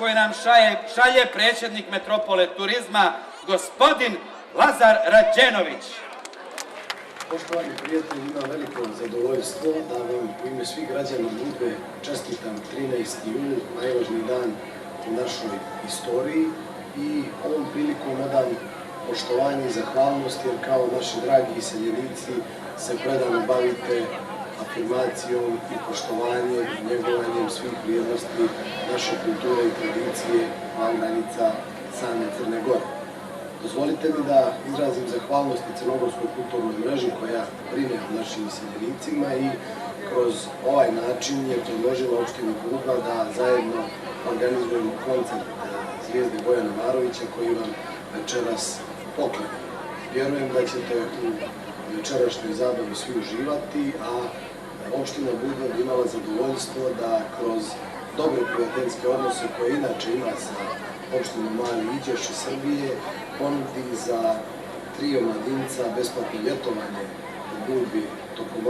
koju nam šalje predsjednik Metropole turizma, gospodin Lazar Rađenović. Poštovani prijatelji, imam veliko zadovoljstvo da vam u ime svih građana Budve čestitam 13. jul, najvažniji dan u našoj istoriji, i ovom prilikom odam poštovanje i zahvalnost, jer kao naši dragi iseljenici se predano bavite afirmacijom i poštovanjem i njegovanjem svih vrijednosti naše kulture i tradicije van granica same Crne Gore. Dozvolite mi da izrazim zahvalnost i Crnogorskoj kulturnoj mreži koja brine o našim iseljenicima i kroz ovaj način je predložila opštini Budva da zajedno organizujemo koncert zvijezde Bojana Marovića koji vam večeras poklanja. Vjerujem da ćete u večerašnjoj zabavi svi uživati, a opština Budva bi imala zadovoljstvo da kroz dobre prijateljske odnose koje inače ima sa opštinom Mali Iđoš iz Srbije ponudi za trio mladinca besplatno ljetovanje u Budvi tokom